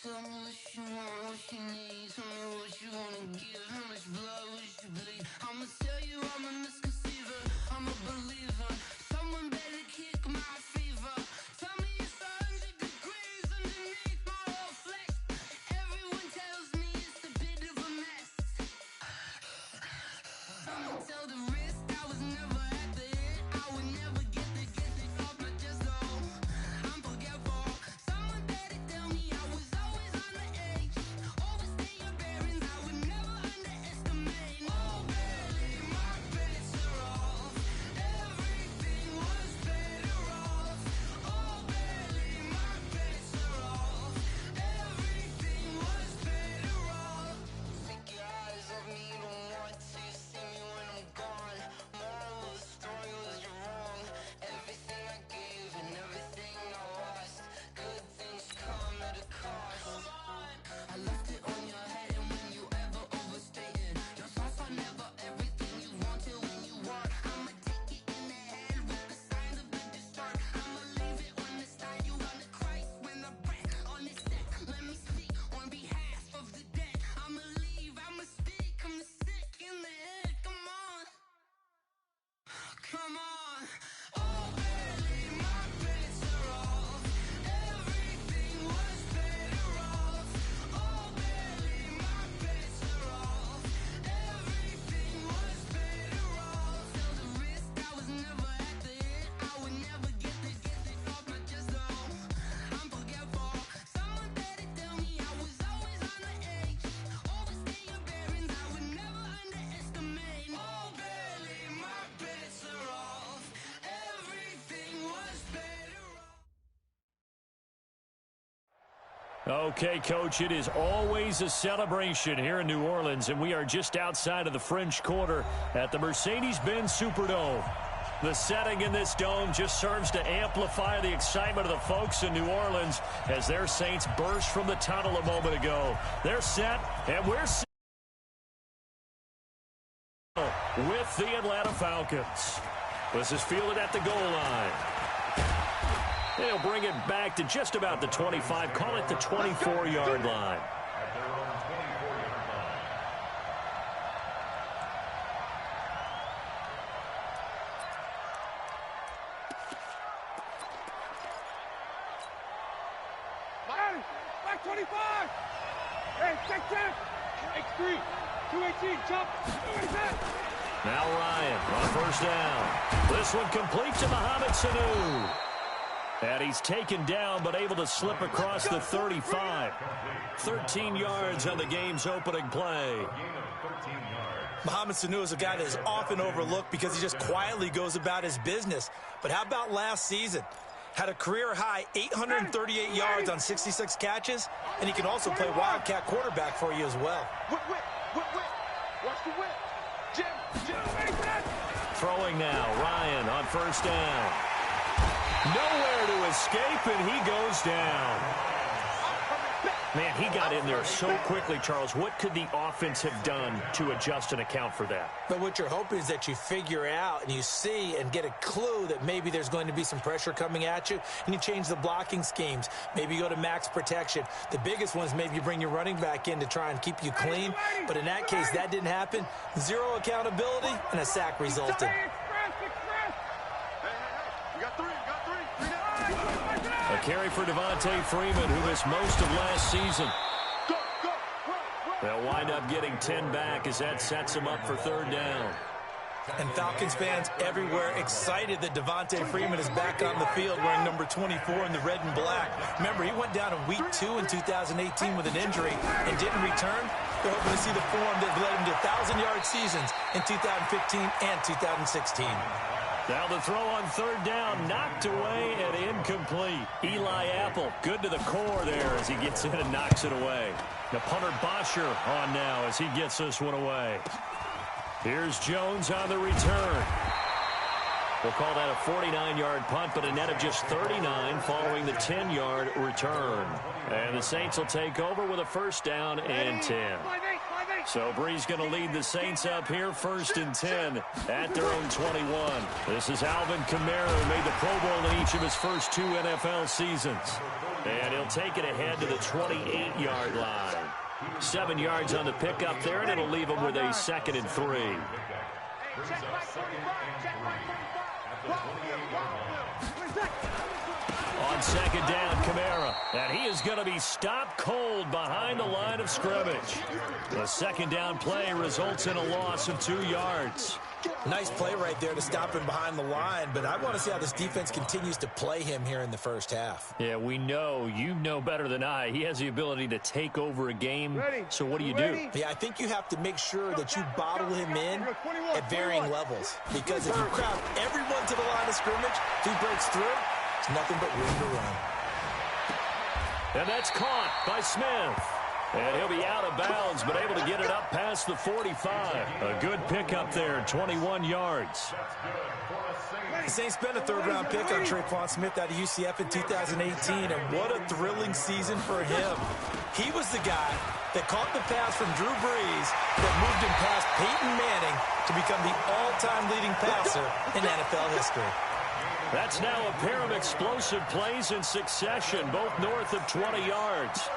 Tell me what you want, what you need. Tell me what you wanna give. How much blood would you bleed? I'ma tell you I'm a misconceiver. I'm a believer. Someone better kick my fever. Tell me it's 100 degrees underneath my whole flesh. Everyone tells me it's a bit of a mess. I'ma tell the risk I was never at the hit. I would never get this off my chest though. I'm forgetful. Someone better tell me I was always on the edge. Overstay your bearings, I would never underestimate. Oh barely, my bets are off. Everything was better off. Oh barely, my bets are off. Everything was better off. Take your eyes off me, don't want to see me when I'm gone. Moral of the story was you're wrong. Everything I gave and everything I lost. Good things come at a cost. I left it on your head, and when you ever overstay it, your thoughts are never everything you wanted when you want. I'ma take it in the head with the signs of the distort. I'ma leave it on the side. You on the Christ when the breath on the set. Let me speak on behalf of the dead. I'ma leave, I'ma speak. I'm sick in the head. Come on, come on. Oh, barely my bets are off. Everything was better off. Oh, barely my bets are off. Everything was better off. Tell the risk I was never at the hit. I would never get this off my chest though. I'm forgetful. Someone better tell me I was always on the edge. Overstay your bearings, I would never underestimate. Oh, barely my bets are off. Everything was better off. Okay, Coach, it is always a celebration here in New Orleans, and we are just outside of the French Quarter at the Mercedes-Benz Superdome. The setting in this dome just serves to amplify the excitement of the folks in New Orleans as their Saints burst from the tunnel a moment ago. They're set, and we're set with the Atlanta Falcons. This is fielded at the goal line. They'll bring it back to just about the 25, call it the 24-yard line. Back 25. Hey, check. X3. 218. Jump. Now Ryan on first down. This one complete to Mohamed Sanu. And he's taken down but able to slip across the 35. 13 yards on the game's opening play. Mohamed Sanu is a guy that is often overlooked because he just quietly goes about his business. But how about last season? Had a career-high 838 yards on 66 catches, and he can also play Wildcat quarterback for you as well. Whip. Watch the whip. Jim. Throwing now, Ryan on first down. Nowhere to escape, and he goes down. Man, he got in there so quickly, Charles. What could the offense have done to adjust and account for that? But what you're hoping is that you figure out and you see and get a clue that maybe there's going to be some pressure coming at you, and you change the blocking schemes. Maybe you go to max protection. The biggest one is maybe you bring your running back in to try and keep you clean. But in that case, that didn't happen. Zero accountability, and a sack resulted. A carry for Devontae Freeman, who missed most of last season. They'll wind up getting 10 back as that sets them up for third down. And Falcons fans everywhere excited that Devontae Freeman is back on the field wearing number 24 in the red and black. Remember, he went down in week 2 in 2018 with an injury and didn't return. They're hoping to see the form that led him to 1,000-yard seasons in 2015 and 2016. Now the throw on third down, knocked away and incomplete. Eli Apple, good to the core there as he gets in and knocks it away. The punter Bosher on now as he gets this one away. Here's Jones on the return. We'll call that a 49-yard punt, but a net of just 39 following the 10-yard return. And the Saints will take over with a first down and 10. So Bree's going to lead the Saints up here 1st and 10 at their own 21. This is Alvin Kamara, who made the Pro Bowl in each of his first 2 NFL seasons. And he'll take it ahead to the 28-yard line. 7 yards on the pickup there, and it'll leave him with a 2nd and 3. On 2nd down, Kamara. And he is going to be stopped cold behind the line of scrimmage. The 2nd down play results in a loss of 2 yards. Nice play right there to stop him behind the line, but I want to see how this defense continues to play him here in the first half. Yeah, we know. You know better than I. He has the ability to take over a game. So what do you do? Yeah, I think you have to make sure that you bottle him in at varying levels. Because if you crowd everyone to the line of scrimmage, if he breaks through, it's nothing but room to run. And that's caught by Smith. And he'll be out of bounds, but able to get it up past the 45. A good pickup there, 21 yards. The Saints spent a 3rd-round pick on Tre'Quan Smith out of UCF in 2018, and what a thrilling season for him. He was the guy that caught the pass from Drew Brees that moved him past Peyton Manning to become the all-time leading passer in NFL history. That's now a pair of explosive plays in succession, both north of 20 yards.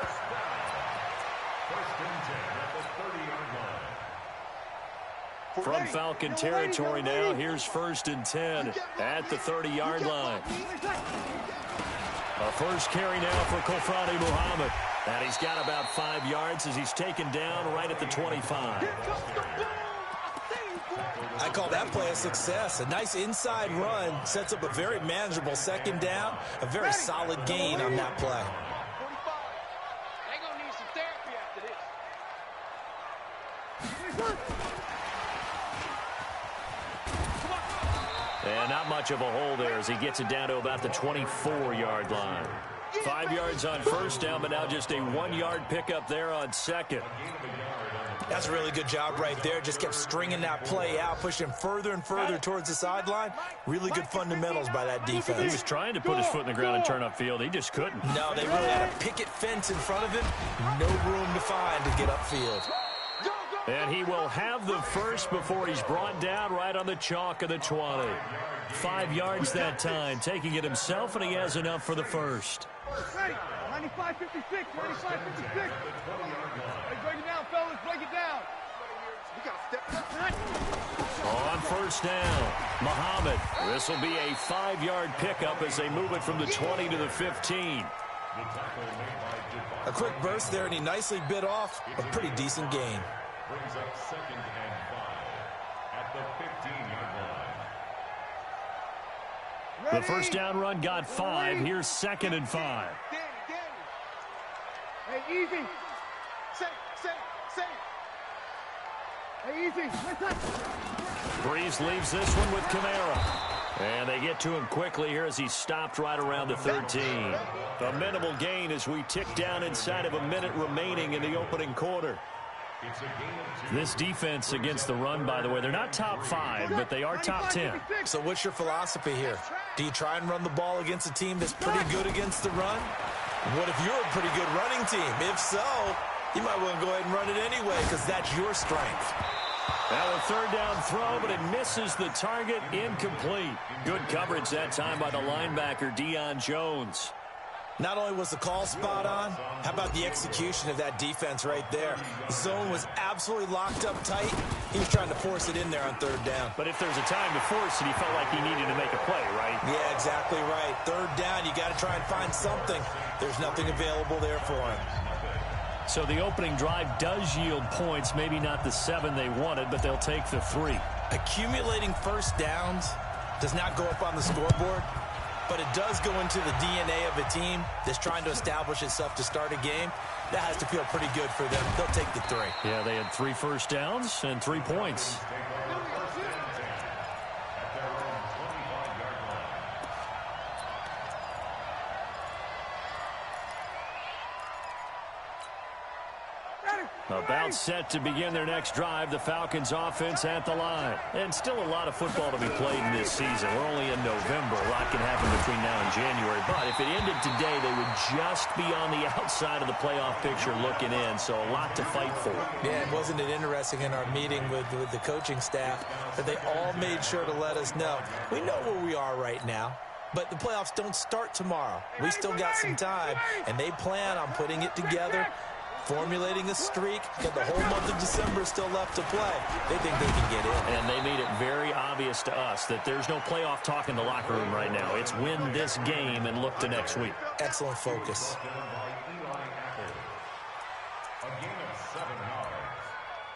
From Falcon territory now, here's 1st and 10 at the 30-yard line. A first carry now for Kofrani Muhammad. And he's got about 5 yards as he's taken down right at the 25. I call that play a success. A nice inside run sets up a very manageable 2nd down. A very solid gain on that play. They're going to need some therapy after this. And not much of a hole there as he gets it down to about the 24-yard line. 5 yards on 1st down, but now just a 1-yard pickup there on 2nd. That's a really good job right there. Just kept stringing that play out, pushing further and further towards the sideline. Really good fundamentals by that defense. He was trying to put his foot in the ground and turn upfield. He just couldn't. No, they really had a picket fence in front of him. No room to find to get upfield. And he will have the first before he's brought down right on the chalk of the 20. 5 yards that time, taking it himself, and he has enough for the first. 95-56, 95-56. Break it down, fellas, break it down. We got to step up. On 1st down, Muhammad. This will be a 5-yard pickup as they move it from the 20 to the 15. A quick burst there, and he nicely bit off a pretty decent gain. Brings up 2nd and 5 at the 15-yard line. The first down run got 5. Here's 2nd and 5. Danny. Hey, easy. Safe. Hey, easy. Brees leaves this one with Kamara. And they get to him quickly here as he's stopped right around the 13. A minimal gain as we tick down inside of a minute remaining in the opening quarter. This defense against the run, by the way, they're not top 5, but they are top 10. So what's your philosophy here? Do you try and run the ball against a team that's pretty good against the run? What if you're a pretty good running team? If so, you might want to go ahead and run it anyway because that's your strength. Now a 3rd down throw, but it misses the target. Incomplete. Good coverage that time by the linebacker, Deion Jones. Not only was the call spot on, how about the execution of that defense right there? The zone was absolutely locked up tight. He was trying to force it in there on 3rd down. But if there's a time to force it, he felt like he needed to make a play, right? Yeah, exactly right. 3rd down, you got to try and find something. There's nothing available there for him. So the opening drive does yield points, maybe not the 7 they wanted, but they'll take the 3. Accumulating first downs does not go up on the scoreboard, but it does go into the DNA of a team that's trying to establish itself to start a game. That has to feel pretty good for them. They'll take the 3. Yeah, they had 3 first downs and 3 points. About set to begin their next drive, the Falcons offense at the line. And still a lot of football to be played in this season. We're only in November. A lot can happen between now and January. But if it ended today, they would just be on the outside of the playoff picture looking in. So a lot to fight for. Yeah, and wasn't it interesting in our meeting with the coaching staff that they all made sure to let us know, we know where we are right now. But the playoffs don't start tomorrow. We still got some time, and they plan on putting it together, formulating a streak. Got the whole month of December still left to play. They think they can get in. And they made it very obvious to us that there's no playoff talk in the locker room right now. It's win this game and look to next week. Excellent focus. A gain of 7 yards.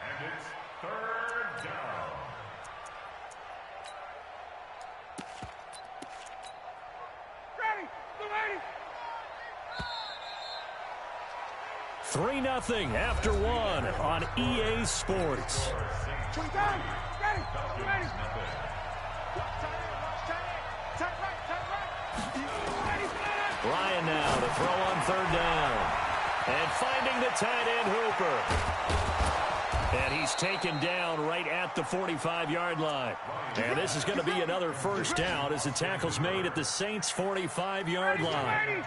And it's 3rd down. 3-0 after one on EA Sports. Ryan now to throw on 3rd down. And finding the tight end Hooper. And he's taken down right at the 45-yard line. And this is going to be another 1st down as the tackle's made at the Saints' 45-yard line.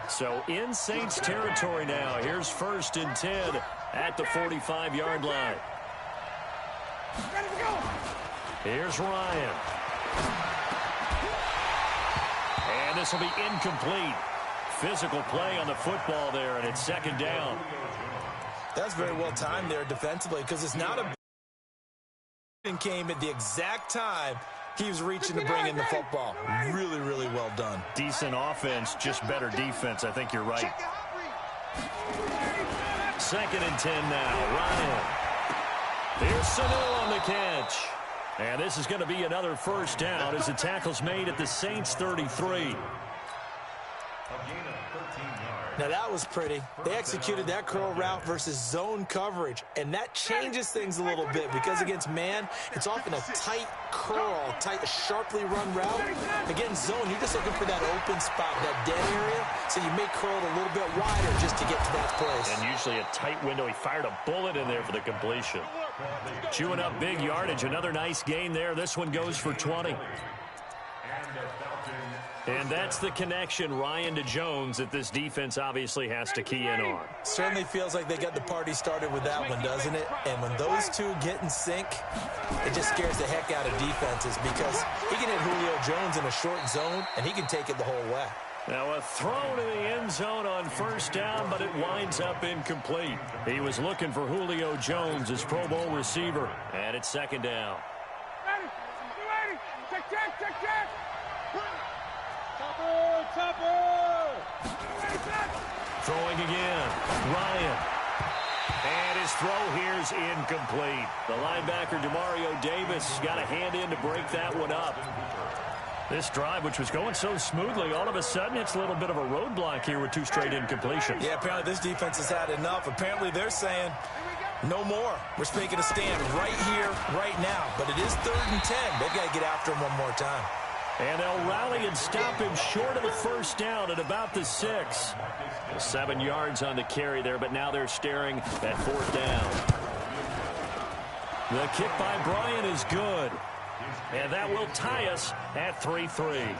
So in Saints territory now. Here's 1st and 10 at the 45-yard line. Here's Ryan. And this will be incomplete. Physical play on the football there, and it's 2nd down. That's very well timed there defensively because it's not a came at the exact time he was reaching to bring in the football. Really, really well done. Decent offense, just better defense. I think you're right. 2nd and 10 now. Ryan. Here's Sanu on the catch. And this is going to be another 1st down as the tackle's made at the Saints' 33. Now that was pretty. They executed that curl route versus zone coverage, and that changes things a little bit because against man, it's often a tight curl, tight, sharply run route. Against zone, you're just looking for that open spot, that dead area, so you may curl it a little bit wider just to get to that place. And usually a tight window. He fired a bullet in there for the completion. Chewing up big yardage. Another nice gain there. This one goes for 20. And that's the connection, Ryan to Jones, that this defense obviously has to key in on. Certainly feels like they got the party started with that one, doesn't it? And when those two get in sync, it just scares the heck out of defenses because he can hit Julio Jones in a short zone, and he can take it the whole way. Now a throw to the end zone on 1st down, but it winds up incomplete. He was looking for Julio Jones, his Pro Bowl receiver, and it's 2nd down. Check. Throwing again. Ryan. And his throw here's incomplete. The linebacker, Demario Davis, got a hand in to break that one up. This drive, which was going so smoothly, all of a sudden it's a little bit of a roadblock here with 2 straight incompletions. Yeah, apparently this defense has had enough. Apparently they're saying, no more. We're making a stand right here, right now. But it is 3rd and 10. They've got to get after him one more time. And they'll rally and stop him short of the 1st down at about the 6. 7 yards on the carry there, but now they're staring at 4th down. The kick by Bryant is good. And that will tie us at 3-3.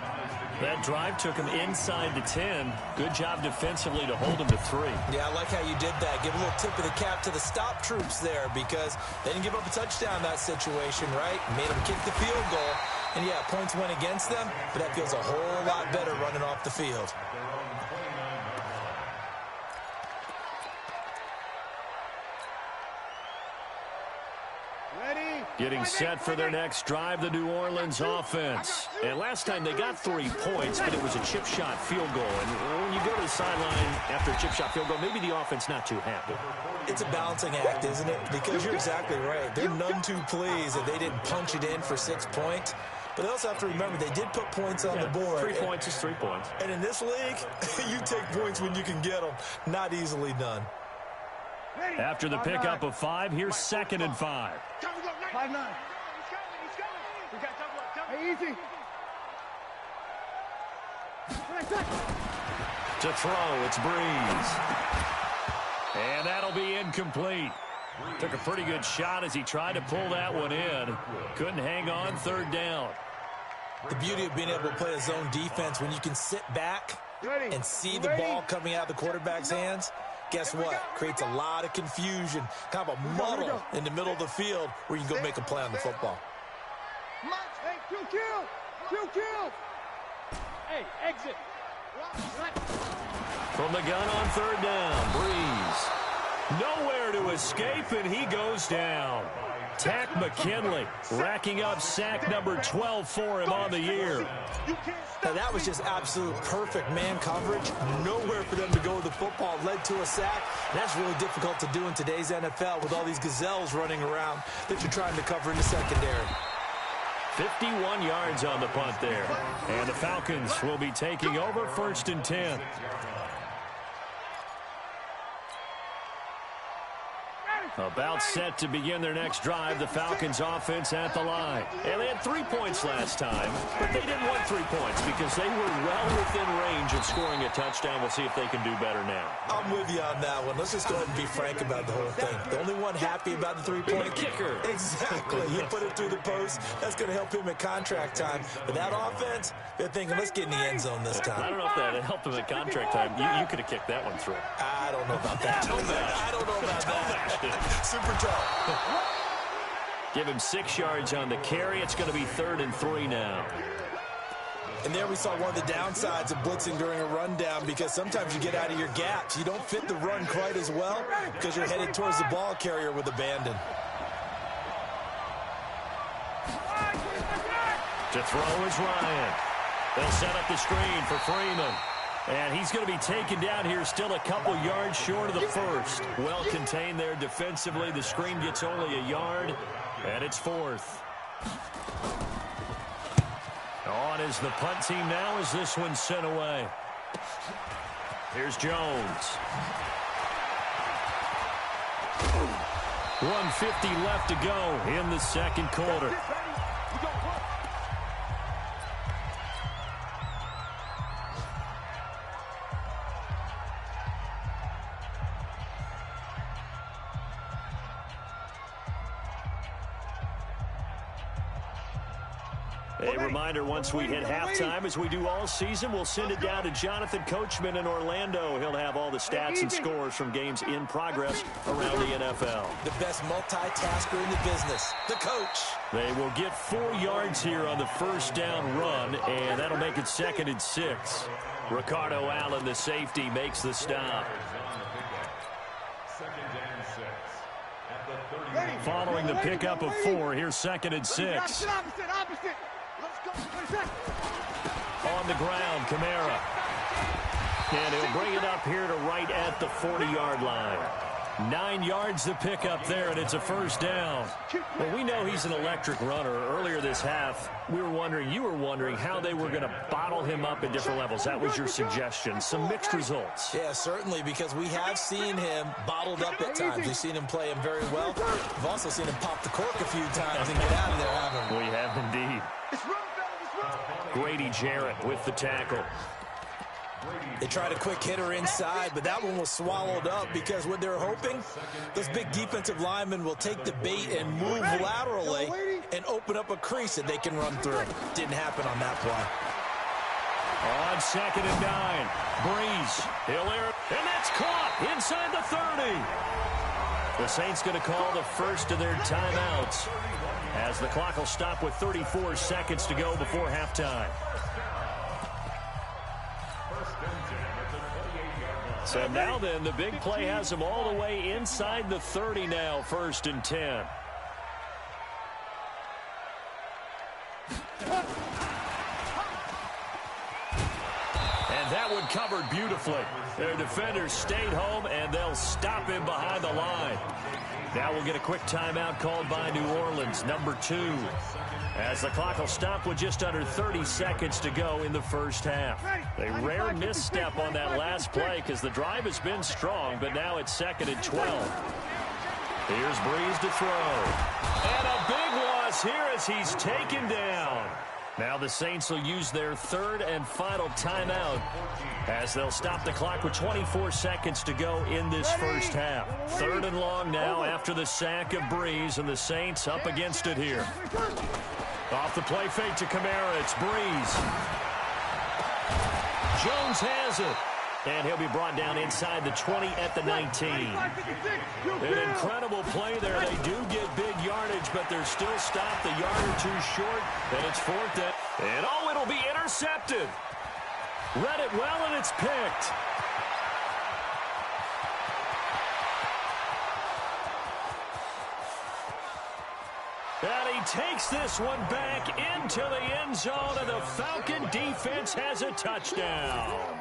That drive took him inside the 10. Good job defensively to hold him to 3. Yeah, I like how you did that. Give a little tip of the cap to the stop troops there because they didn't give up a touchdown in that situation, right? Made them kick the field goal. And, yeah, points went against them, but that feels a whole lot better running off the field. Getting set for their next drive, the New Orleans offense. And last time they got 3 points, but it was a chip shot field goal. And when you go to the sideline after a chip shot field goal, maybe the offense not too happy. It's a balancing act, isn't it? Because you're exactly right. They're none too pleased that they didn't punch it in for 6 points. But they also have to remember they did put points on the board. 3 points is 3 points. And in this league, you take points when you can get them. Not easily done. After the pickup of 5, here's 2nd and 5. 5-9. Hey, easy. To throw, it's Breeze. And that'll be incomplete. Took a pretty good shot as he tried to pull that one in. Couldn't hang on third down. The beauty of being able to play a zone defense when you can sit back and see the ball coming out of the quarterback's hands, guess what? Creates a lot of confusion, kind of a muddle in the middle of the field where you can go make a play on the football. Hey, two kills! Two kills! Hey, exit! From the gun on third down, Breeze. Nowhere to escape, and he goes down. Tack McKinley racking up sack number 12 for him on the year. Now, that was just absolute perfect man coverage. Nowhere for them to go with the football. Led to a sack. And that's really difficult to do in today's NFL with all these gazelles running around that you're trying to cover in the secondary. 51 yards on the punt there. And the Falcons will be taking over 1st and 10. About set to begin their next drive, the Falcons offense at the line. And they had 3 points last time, but they didn't want 3 points because they were well within range of scoring a touchdown. We'll see if they can do better now. I'm with you on that one. Let's just go ahead and be frank about the whole thing. The only one happy about the 3-point kicker. Exactly. You put it through the post. That's going to help him at contract time. But that offense, they're thinking, let's get in the end zone this time. I don't know if that helped him at contract time. You could have kicked that one through. I don't know about that. I don't know about that. Super tough. Give him 6 yards on the carry. It's going to be 3rd and 3 now. And there we saw one of the downsides of blitzing during a rundown because sometimes you get out of your gaps. You don't fit the run quite as well because you're headed towards the ball carrier with abandon. To throw is Ryan. They'll set up the screen for Freeman. And he's going to be taken down here, still a couple yards short of the first. Well contained there defensively. The screen gets only a yard, and it's 4th. On is the punt team now as this one's sent away. Here's Jones. 1:50 left to go in the second quarter. A reminder, once we hit halftime, as we do all season, we'll send it down to Jonathan Coachman in Orlando. He'll have all the stats and scores from games in progress around the NFL. The best multitasker in the business, the coach. They will get 4 yards here on the first down run, and that'll make it 2nd and 6. Ricardo Allen, the safety, makes the stop. Following the pickup of 4, here's 2nd and 6. On the ground, Kamara. And he'll bring it up here to right at the 40-yard line. 9 yards to pick up there, and it's a first down. Well, we know he's an electric runner. Earlier this half, you were wondering how they were going to bottle him up at different levels. That was your suggestion. Some mixed results. Yeah, certainly, because we have seen him bottled up at times. We've seen him play him very well. We've also seen him pop the cork a few times and get out of there, haven't we? We have indeed. Grady Jarrett with the tackle. They tried a quick hitter inside, but that one was swallowed up because what they're hoping, those big defensive linemen will take the bait and move laterally and open up a crease that they can run through. Didn't happen on that play. On 2nd and 9, Breeze. He'll air it, and that's caught inside the 30. The Saints going to call the first of their timeouts as the clock will stop with 34 seconds to go before halftime. So now then, the big play has them all the way inside the 30 now, 1st and 10. And that one covered beautifully. Their defenders stayed home, and they'll stop him behind the line. Now we'll get a quick timeout called by New Orleans, number 2. As the clock will stop with just under 30 seconds to go in the first half. A rare misstep on that last play because the drive has been strong, but now it's 2nd and 12. Here's Breeze to throw. And a big loss here as he's taken down. Now the Saints will use their third and final timeout as they'll stop the clock with 24 seconds to go in this first half. Third and long now after the sack of Breeze, and the Saints up against it here. Off the play fake to Kamara, it's Breeze. Jones has it. And he'll be brought down inside the 20 at the 19. An incredible play there. They do get big yardage, but they're still stopped a yard or two short, and it's fourth down. And oh, it'll be intercepted. Read it well, and it's picked. And he takes this one back into the end zone, and the Falcon defense has a touchdown.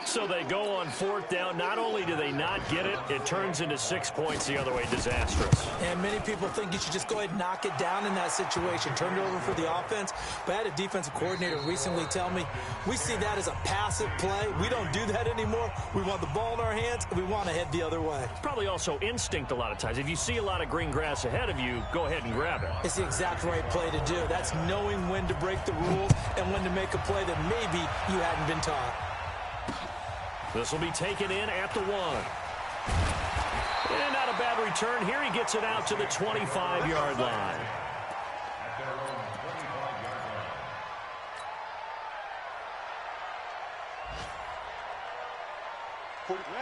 So they go on fourth down. Not only do they not get it, it turns into 6 points the other way. Disastrous. And many people think you should just go ahead and knock it down in that situation. Turn it over for the offense. But I had a defensive coordinator recently tell me, we see that as a passive play. We don't do that anymore. We want the ball in our hands, and we want to head the other way. Probably also instinct a lot of times. If you see a lot of green grass ahead of you, go ahead and grab it. It's the exact right play to do. That's knowing when to break the rules and when to make a play that maybe you hadn't been taught. This will be taken in at the 1. And not a bad return. Here he gets it out to the 25-yard line.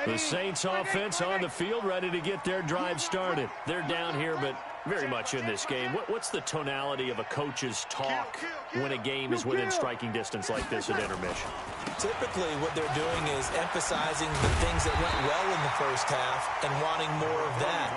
The Saints offense on the field, ready to get their drive started. They're down here, but very much in this game. What's the tonality of a coach's talk when a game is within striking distance like this at intermission? Typically, what they're doing is emphasizing the things that went well in the first half and wanting more of that.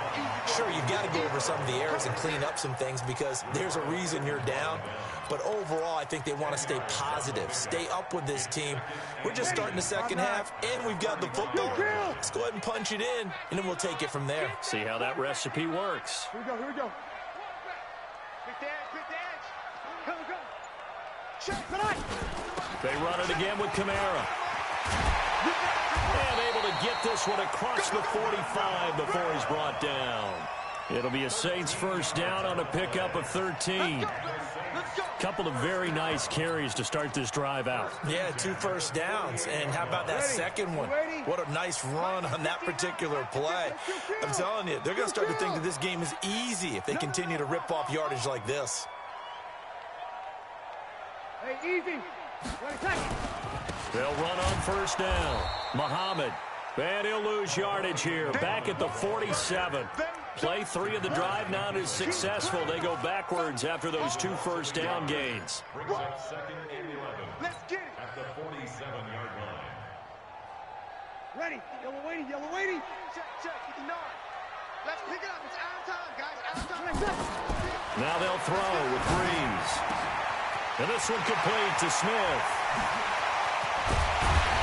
Sure, you've got to go over some of the errors and clean up some things because there's a reason you're down. But overall, I think they want to stay positive, stay up with this team. We're just starting the second half, and we've got the football. Let's go ahead and punch it in, and then we'll take it from there. See how that recipe works. Here we go, here we go. Quick dance. Go. They run it again with Kamara. And able to get this one across the 45 before he's brought down. It'll be a Saints first down on a pickup of 13. Couple of very nice carries to start this drive out. Yeah, 2 first downs. And how about that second one? What a nice run on that particular play. I'm telling you, they're going to start to think that this game is easy if they continue to rip off yardage like this. Hey, easy. They'll run on first down. Muhammad. And he'll lose yardage here. Back at the 47. Play 3 of the drive not as successful. They go backwards after those 2 first down gains. Second and 11. Let's get it. At the 47-yard line. Ready. Yellow waiting. Check. Let's pick it up. It's out of time, guys. Out of time. Now they'll throw with Breeze. And this one complete to Smith.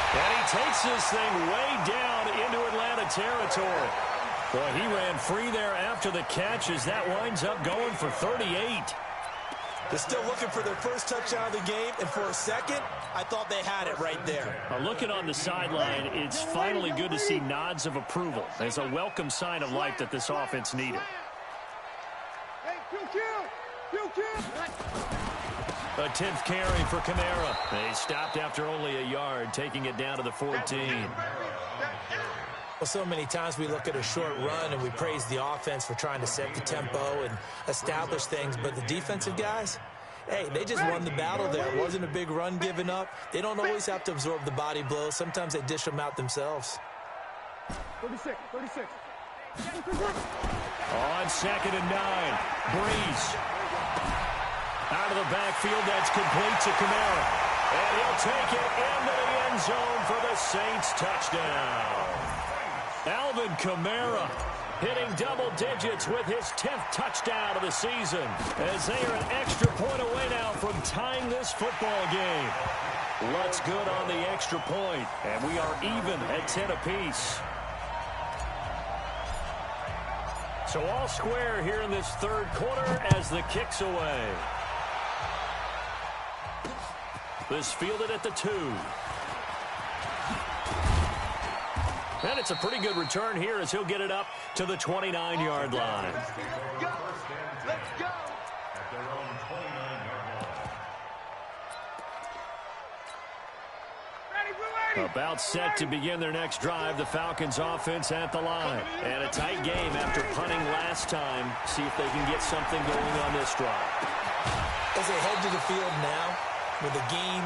And he takes this thing way down into Atlanta territory. Boy, he ran free there after the catch as that winds up going for 38. They're still looking for their first touchdown of the game, and for a second, I thought they had it right there. Looking on the sideline, it's finally good to see nods of approval. It's a welcome sign of life that this offense needed. Hey, kill. A 10th carry for Kamara. They stopped after only a yard, taking it down to the 14. Well, so many times we look at a short run and we praise the offense for trying to set the tempo and establish things, but the defensive guys, hey, they just won the battle there. It wasn't a big run given up. They don't always have to absorb the body blows. Sometimes they dish them out themselves. 36. On 2nd and 9, Breeze. Out of the backfield, that's complete to Kamara. And he'll take it into the end zone for the Saints touchdown. Alvin Kamara hitting double digits with his 10th touchdown of the season, as they are an extra point away now from tying this football game. Lutz good on the extra point, and we are even at 10 apiece. So all square here in this third quarter as the kick's away. This fielded at the 2. And it's a pretty good return here as he'll get it up to the 29-yard line. Let's go. At their own 29. About set to begin their next drive. The Falcons offense at the line. And a tight game after punting last time. See if they can get something going on this drive. As they head to the field now, with the game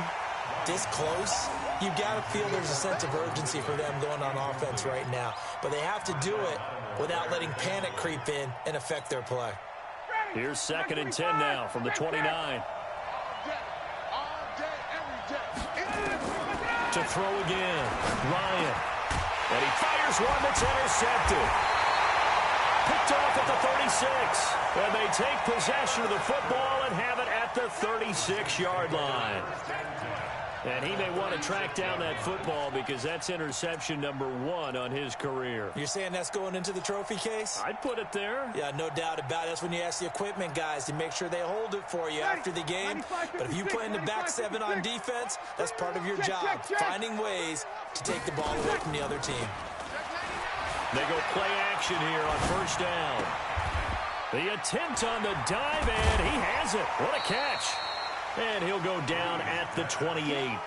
this close, you've got to feel there's a sense of urgency for them going on offense right now. But they have to do it without letting panic creep in and affect their play. Here's 2nd and 10 now from the 29. To throw again, Ryan. And he fires one that's intercepted. Picked off at the 36. And they take possession of the football and have it at the 36-yard line. And he may want to track down that football because that's interception number 1 on his career. You're saying that's going into the trophy case? I'd put it there. Yeah, no doubt about it. That's when you ask the equipment guys to make sure they hold it for you after the game. But if you play in the back 7 on defense, that's part of your job, finding ways to take the ball away from the other team. They go play action here on 1st down. The attempt on the dive, and he has it. What a catch. And he'll go down at the 28.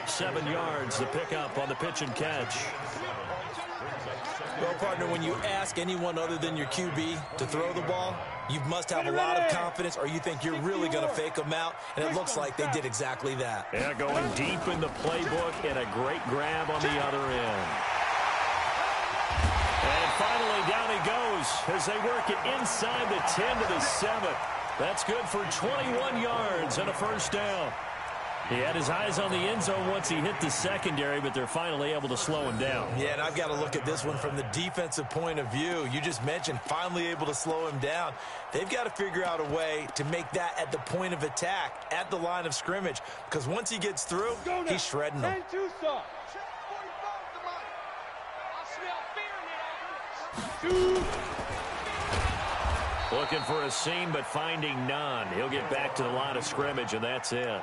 7 yards to pick up on the pitch and catch. Well, partner, when you ask anyone other than your QB to throw the ball, you must have a lot of confidence or you think you're really going to fake them out, and it looks like they did exactly that. Yeah, going deep in the playbook and a great grab on the other end. And finally, down he goes as they work it inside the 10 to the 7. That's good for 21 yards and a 1st down. He had his eyes on the end zone once he hit the secondary, but they're finally able to slow him down. Yeah, and I've got to look at this one from the defensive point of view. You just mentioned finally able to slow him down. They've got to figure out a way to make that at the point of attack, at the line of scrimmage, because once he gets through, he's shredding them. Looking for a seam, but finding none. He'll get back to the line of scrimmage, and that's it.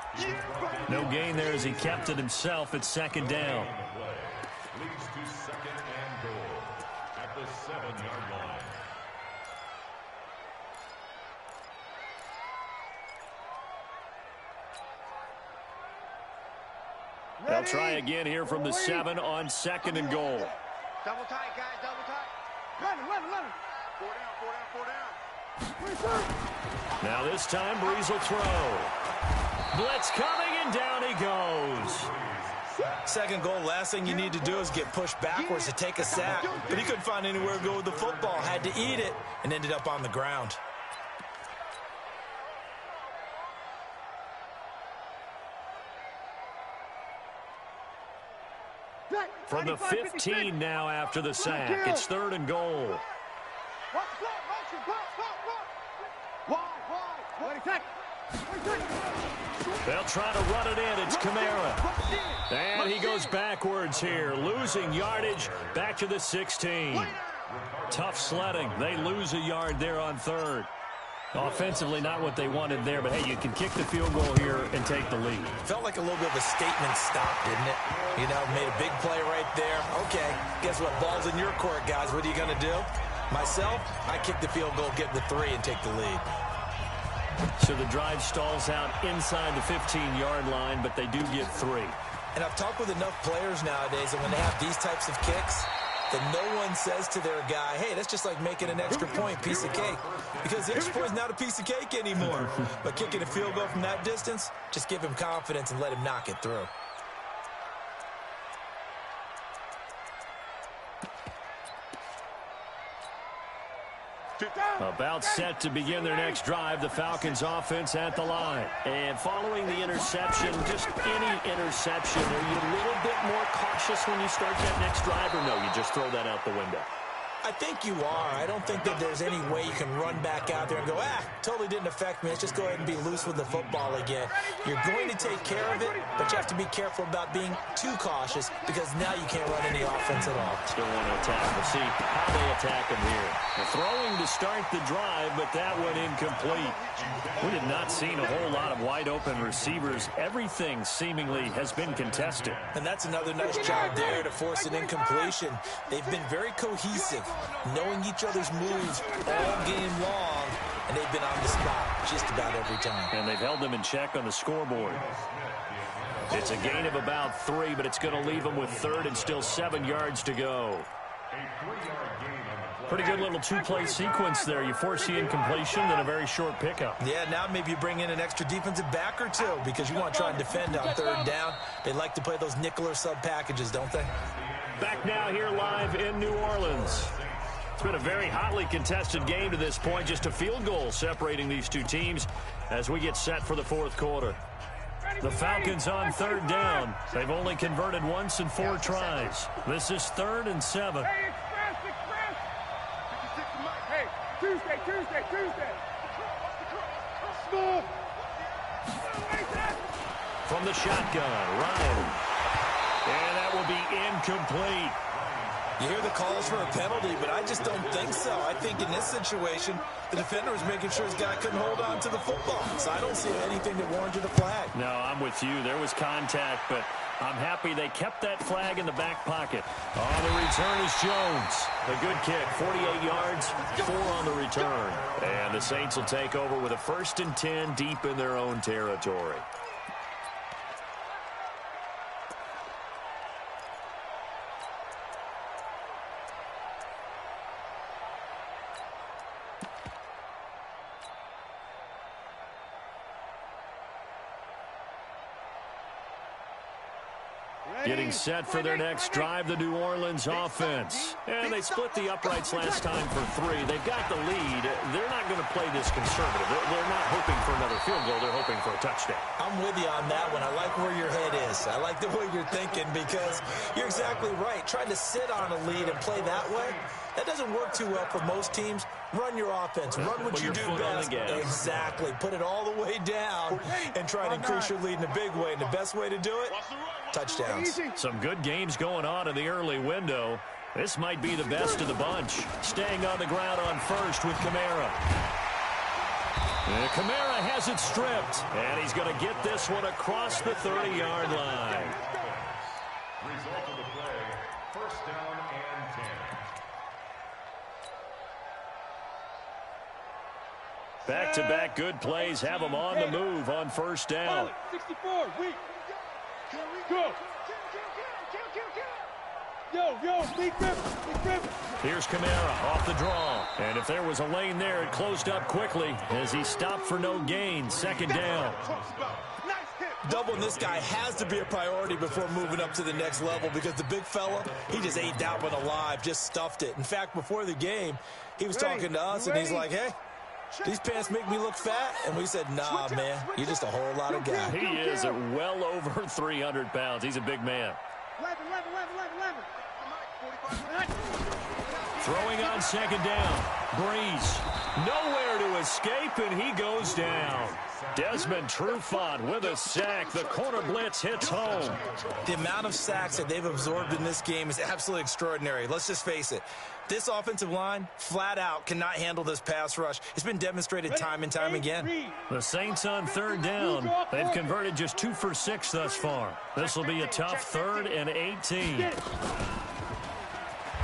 No gain there as he kept it himself at 2nd down. Leads to 2nd and goal at the 7-yard line. They'll try again here from the 7 on 2nd and goal. Double tight, guys, double tight. Let him. 4 down. Now this time, Breeze will throw. Blitz coming, and down he goes. 2nd goal, last thing you need to do is get pushed backwards to take a sack. But he couldn't find anywhere to go with the football. Had to eat it and ended up on the ground. From the 15 now after the sack. It's 3rd and goal. They'll try to run it in. It's Kamara. And he goes backwards here, losing yardage back to the 16. Tough sledding. They lose a yard there on 3rd. Offensively, not what they wanted there, but hey, you can kick the field goal here and take the lead. Felt like a little bit of a statement stop, didn't it? You know, made a big play right there. Okay, guess what? Ball's in your court, guys. What are you going to do? Myself, I kick the field goal, get the 3, and take the lead. So the drive stalls out inside the 15-yard line, but they do get 3. And I've talked with enough players nowadays that when they have these types of kicks, that no one says to their guy, hey, that's just like making an extra point, piece of cake. Because the extra point is not a piece of cake anymore. But kicking a field goal from that distance, just give him confidence and let him knock it through. About set to begin their next drive, the Falcons offense at the line. And following the interception, just any interception, are you a little bit more cautious when you start that next drive, or no, you just throw that out the window? I think you are. I don't think that there's any way you can run back out there and go, totally didn't affect me. Let's just go ahead and be loose with the football again. You're going to take care of it, but you have to be careful about being too cautious because now you can't run any offense at all. Still want to attack. We'll see how they attack him here. The throwing to start the drive, but that went incomplete. We have not seen a whole lot of wide-open receivers. Everything seemingly has been contested. And that's another nice job there to force an incompletion. They've been very cohesive, knowing each other's moves all game long, and they've been on the spot just about every time. And they've held them in check on the scoreboard. It's a gain of about 3, but it's going to leave them with third and still 7 yards to go. Pretty good little two-play sequence there. You force the incompletion, then a very short pickup. Yeah, now maybe you bring in an extra defensive back or two because you want to try and defend on third down. They like to play those nickel or sub packages, don't they? Back now here live in New Orleans. It's been a very hotly contested game to this point. Just a field goal separating these two teams as we get set for the fourth quarter. The Falcons on third down. They've only converted once in 4 tries. This is 3rd and 7. Hey, express! Hey, Tuesday! School! From the shotgun, Ryan. And that will be incomplete. You hear the calls for a penalty, but I just don't think so. I think in this situation, the defender was making sure his guy couldn't hold on to the football. So I don't see anything that warranted a flag. No, I'm with you. There was contact, but I'm happy they kept that flag in the back pocket. On the return is Jones. A good kick, 48 yards, 4 on the return. And the Saints will take over with a 1st and 10 deep in their own territory. Getting set for their next drive, the New Orleans offense. And they split the uprights last time for 3. They've got the lead. They're not going to play this conservative. They're not hoping for another field goal. They're hoping for a touchdown. I'm with you on that one. I like where your head is. I like the way you're thinking because you're exactly right. Trying to sit on a lead and play that way, that doesn't work too well for most teams. Run your offense. Run what you do best. Exactly. Put it all the way down and try to increase your lead in a big way. And the best way to do it, touchdowns. Some good games going on in the early window. This might be the best of the bunch. Staying on the ground on first with Kamara. And Kamara has it stripped. And he's going to get this one across the 30-yard line. Result of the play, 1st down and 10. Back-to-back good plays have them on the move on 1st down. 64, weak. Go. Yo, big grip. Here's Kamara off the draw. And if there was a lane there, it closed up quickly as he stopped for no gain. 2nd down. Doubling this guy has to be a priority before moving up to the next level because the big fella, he just ate that one alive, just stuffed it. In fact, before the game, he was talking to us, and he's like, hey, these pants make me look fat. And we said, nah, man, you're just a whole lot of guy. He is well over 300 pounds. He's a big man. 11. Throwing on 2nd down. Breeze. Nowhere to escape, and he goes down. Desmond Trufant with a sack. The corner blitz hits home. The amount of sacks that they've absorbed in this game is absolutely extraordinary. Let's just face it. This offensive line, flat out, cannot handle this pass rush. It's been demonstrated time and time again. The Saints on 3rd down. They've converted just 2 for 6 thus far. This will be a tough 3rd and 18.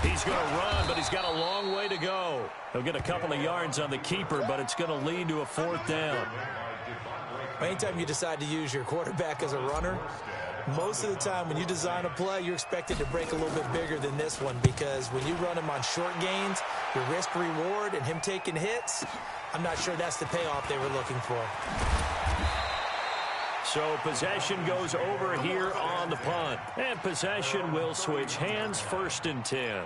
He's going to run, but he's got a long way to go. He'll get a couple of yards on the keeper, but it's going to lead to a 4th down. Anytime you decide to use your quarterback as a runner, most of the time when you design a play, you're expected to break a little bit bigger than this one because when you run him on short gains, your risk-reward and him taking hits, I'm not sure that's the payoff they were looking for. So possession goes over here on the punt. And possession will switch hands, 1st and 10.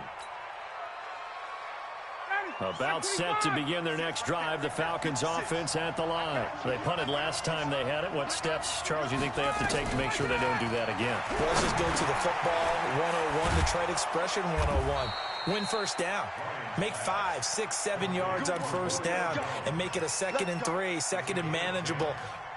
About set to begin their next drive, the Falcons offense at the line. They punted last time they had it. What steps, Charles, do you think they have to take to make sure they don't do that again? Well, let's just go to the football 101, the trade expression 101. Win 1st down. Make 5, 6, 7 yards on 1st down and make it a 2nd and 3, 2nd and manageable.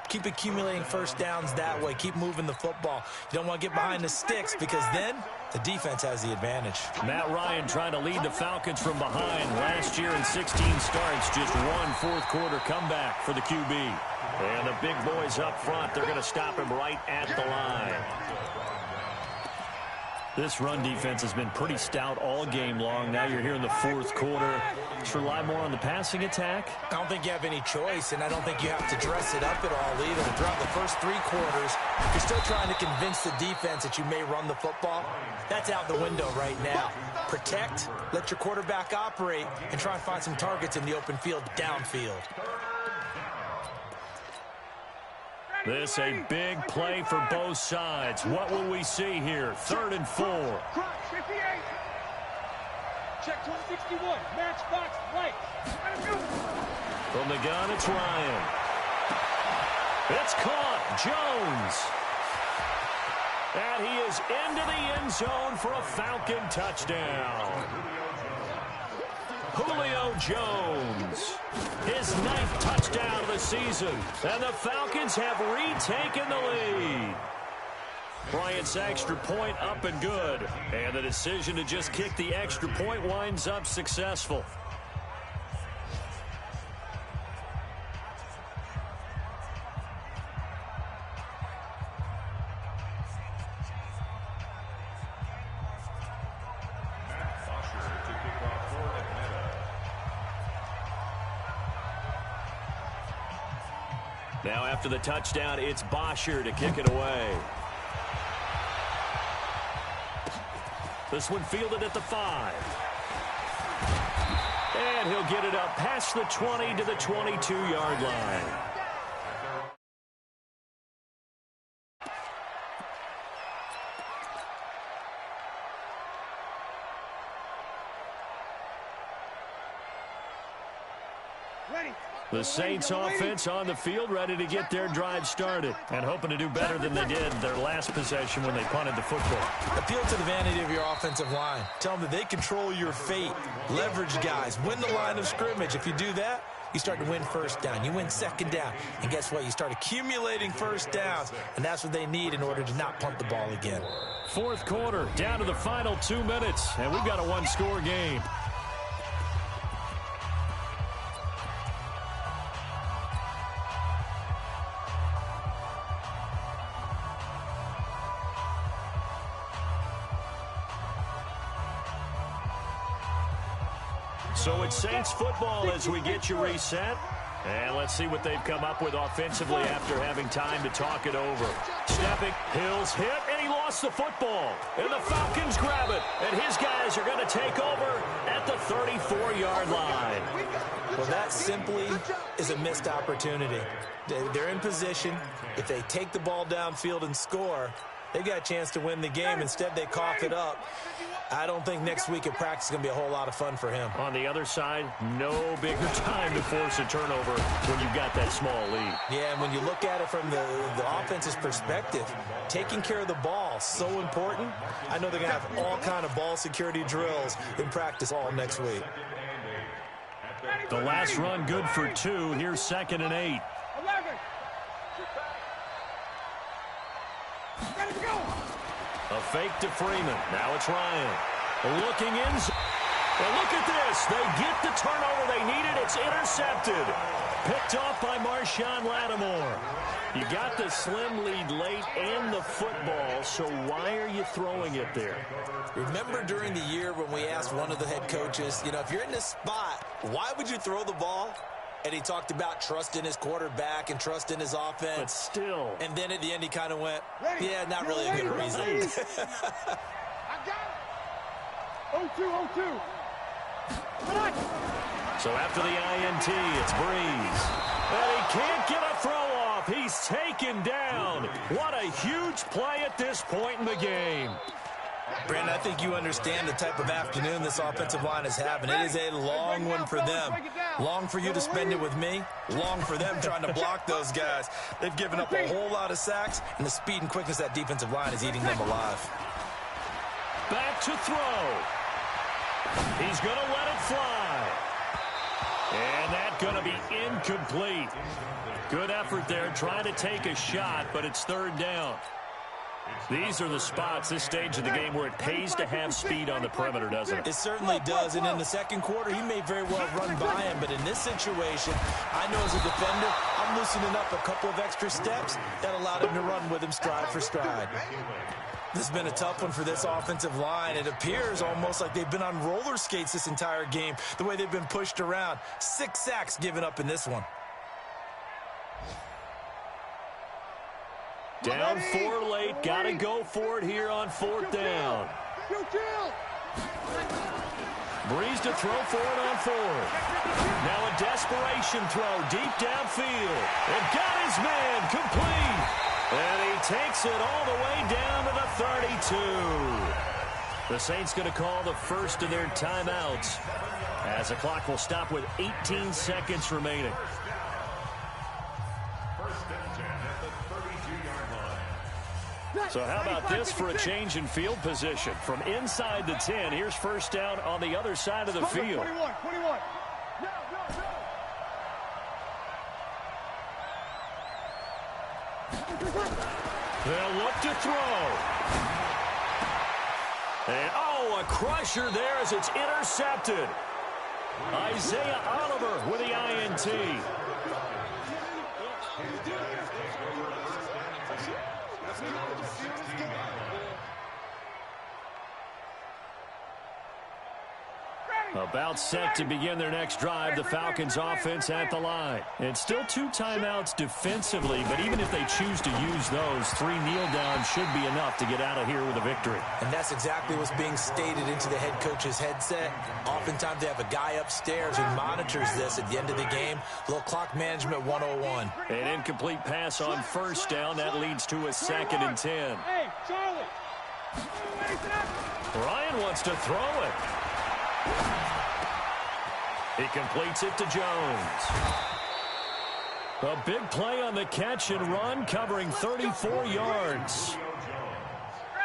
Keep accumulating 1st downs that way. Keep moving the football. You don't want to get behind the sticks because then the defense has the advantage. Matt Ryan trying to lead the Falcons from behind. Last year in 16 starts, just 1 fourth-quarter comeback for the QB. And the big boys up front, they're going to stop him right at the line. This run defense has been pretty stout all game long. Now you're here in the fourth quarter. Just rely more on the passing attack? I don't think you have any choice, and I don't think you have to dress it up at all either. Throughout the first three quarters, you're still trying to convince the defense that you may run the football. That's out the window right now. Protect, let your quarterback operate, and try and find some targets in the open field downfield. This a big play for both sides. What will we see here? 3rd and 4. Crunch, 58. Check 261. Matchbox right. From the gun, it's Ryan. It's caught. Jones. And he is into the end zone for a Falcon touchdown. Julio Jones, his 9th touchdown of the season, and the Falcons have retaken the lead. Bryant's extra point up and good, and the decision to just kick the extra point winds up successful. Now after the touchdown, it's Bosher to kick it away. This one fielded at the 5. And he'll get it up past the 20 to the 22-yard line. The Saints offense on the field, ready to get their drive started and hoping to do better than they did their last possession when they punted the football. Appeal to the vanity of your offensive line. Tell them that they control your fate. Leverage guys. Win the line of scrimmage. If you do that, you start to win first down. You win second down. And guess what? You start accumulating first downs. And that's what they need in order to not punt the ball again. Fourth quarter, down to the final 2 minutes, and we've got a one-score game. So it's Saints football as we get you reset. And let's see what they've come up with offensively after having time to talk it over. Stepping, Hills hit, and he lost the football. And the Falcons grab it. And his guys are going to take over at the 34-yard line. Well, that simply is a missed opportunity. They're in position. If they take the ball downfield and score, they've got a chance to win the game. Instead, they cough it up. I don't think next week at practice is going to be a whole lot of fun for him. On the other side, no bigger time to force a turnover when you've got that small lead. Yeah, and when you look at it from the offense's perspective, taking care of the ball, so important. I know they're going to have all kind of ball security drills in practice all next week. The last run good for 2. Here's 2nd and 8. 11. Ready to go. A fake to Freeman. Now it's Ryan. Looking in. Well, look at this. They get the turnover they needed. It's intercepted. Picked off by Marshawn Lattimore. You got the slim lead late and the football, so why are you throwing it there? Remember during the year when we asked one of the head coaches, if you're in this spot, why would you throw the ball? And he talked about trust in his quarterback and trust in his offense. But still. And then at the end he kind of went, yeah, not really a good reason. I got it. 0-2, 0-2. So after the INT, it's Breeze. And he can't get a throw off. He's taken down. What a huge play at this point in the game. Brandon, I think you understand the type of afternoon this offensive line is having. It is a long one for them. Long for you to spend it with me. Long for them trying to block those guys. They've given up a whole lot of sacks, and the speed and quickness of that defensive line is eating them alive. Back to throw. He's going to let it fly. And that's going to be incomplete. Good effort there trying to take a shot, but it's 3rd down. These are the spots, this stage of the game, where it pays to have speed on the perimeter, doesn't it? It certainly does, and in the second quarter, he may very well run by him, but in this situation, I know as a defender, I'm loosening up a couple of extra steps that allowed him to run with him stride for stride. This has been a tough one for this offensive line. It appears almost like they've been on roller skates this entire game, the way they've been pushed around. 6 sacks given up in this one. Down 4 late. Got to go for it here on 4th down. Breeze to throw for it on 4th. Now a desperation throw deep downfield. And got his man complete. And he takes it all the way down to the 32. The Saints going to call the first of their timeouts as the clock will stop with 18 seconds remaining. So how about this for a change in field position? From inside the 10, here's first down on the other side of the field. 21. They'll look to throw. And, oh, a crusher there as it's intercepted. Isaiah Oliver with the INT. About set to begin their next drive, the Falcons offense at the line. And still 2 timeouts defensively, but even if they choose to use those, 3 kneel downs should be enough to get out of here with a victory. And that's exactly what's being stated into the head coach's headset. Oftentimes they have a guy upstairs who monitors this at the end of the game. Little clock management 101. An incomplete pass on first down. That leads to a 2nd and 10. Hey, Charlie. Ryan wants to throw it. He completes it to Jones. A big play on the catch and run, covering 34 yards.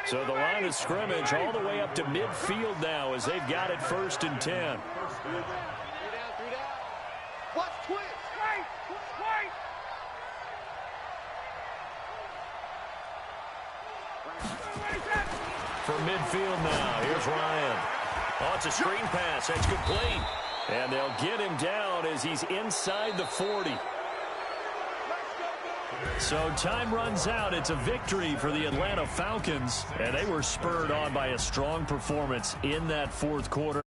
So the line of scrimmage all the way up to midfield now as they've got it 1st and 10. 3 down. Watch twist. Right. From midfield now, here's Ryan. Oh, it's a screen pass. That's complete. And they'll get him down as he's inside the 40. So time runs out. It's a victory for the Atlanta Falcons. And they were spurred on by a strong performance in that 4th quarter.